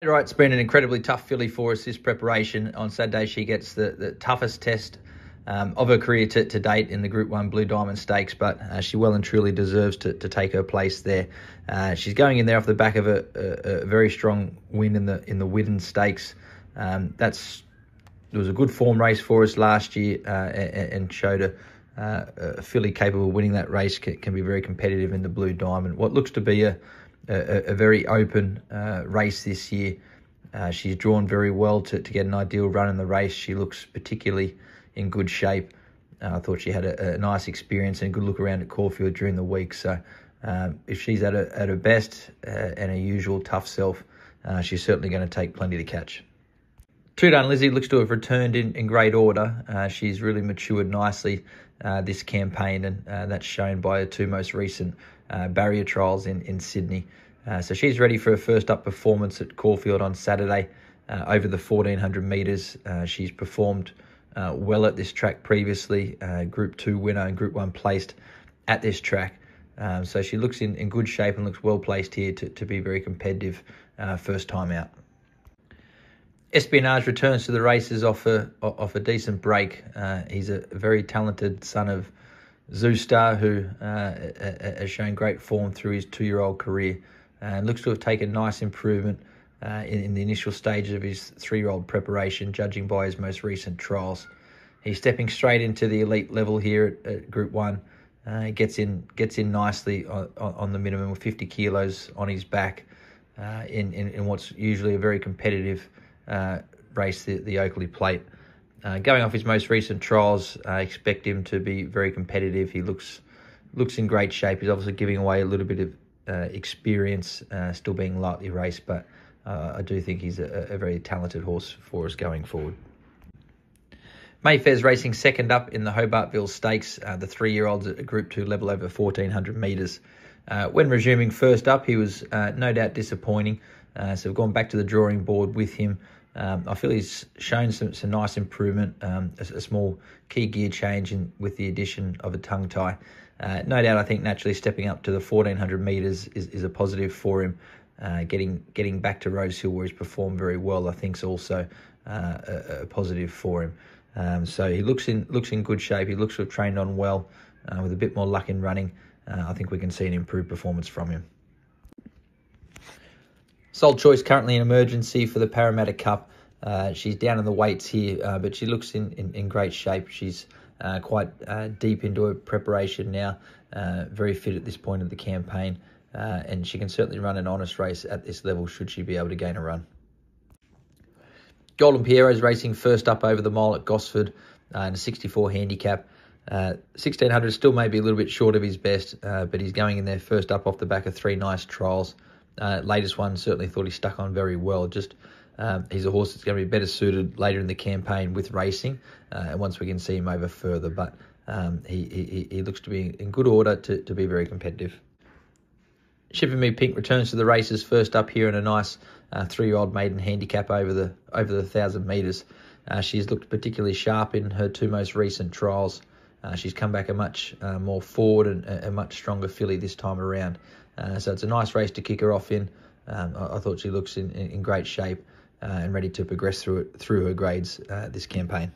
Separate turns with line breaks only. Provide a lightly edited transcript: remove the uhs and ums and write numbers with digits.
Right, it's been an incredibly tough filly for us this preparation. On Saturday, she gets the toughest test of her career to date in the Group 1 Blue Diamond Stakes, but she well and truly deserves to take her place there. She's going in there off the back of a very strong win in the Widden Stakes. It was a good form race for us last year and showed a filly capable of winning that race can be very competitive in the Blue Diamond. What looks to be a very open race this year. She's drawn very well to get an ideal run in the race. She looks particularly in good shape. I thought she had a nice experience and a good look around at Caulfield during the week. So if she's at her best and her usual tough self, she's certainly going to take plenty to catch. Two Done Lizzie looks to have returned in great order. She's really matured nicely this campaign, and that's shown by her two most recent barrier trials in Sydney. So she's ready for her first up performance at Caulfield on Saturday over the 1400 metres. She's performed well at this track previously, Group 2 winner and Group 1 placed at this track. So she looks in good shape and looks well placed here to be very competitive first time out. Espionage returns to the races off a decent break. He's a very talented son of Zoostar, who has shown great form through his 2-year-old career and looks to have taken nice improvement in the initial stages of his 3-year-old preparation, judging by his most recent trials. He's stepping straight into the elite level here at Group 1. Gets in nicely on the minimum with 50 kilos on his back in what's usually a very competitive race, the Oakley Plate. Going off his most recent trials, I expect him to be very competitive. He looks in great shape. He's obviously giving away a little bit of experience, still being lightly raced, but I do think he's a very talented horse for us going forward. Mayfair's racing second up in the Hobartville Stakes, the 3-year-olds at a Group 2 level over 1400 metres. When resuming first up, he was no doubt disappointing, so we've gone back to the drawing board with him. I feel he's shown some nice improvement, a small key gear change with the addition of a tongue tie. No doubt, I think naturally stepping up to the 1400 metres is a positive for him. Getting back to Rosehill, where he's performed very well, I think is also a positive for him. So he looks in good shape. He looks to have trained on well, with a bit more luck in running. I think we can see an improved performance from him. Sole Choice currently in emergency for the Parramatta Cup. She's down in the weights here, but she looks in great shape. She's quite deep into her preparation now, very fit at this point of the campaign, and she can certainly run an honest race at this level should she be able to gain a run. Golden Pierro's racing first up over the mile at Gosford in a 64 handicap. 1600 still may be a little bit short of his best, but he's going in there first up off the back of 3 nice trials. Latest one, certainly thought he stuck on very well. Just he's a horse that's going to be better suited later in the campaign with racing, and once we can see him over further. But he looks to be in good order to be very competitive. Shipping Me Pink returns to the races first up here in a nice 3-year-old maiden handicap over the 1,000 metres. She's looked particularly sharp in her 2 most recent trials. She's come back a much more forward and a much stronger filly this time around. So it's a nice race to kick her off in. I thought she looks in great shape and ready to progress through her grades this campaign.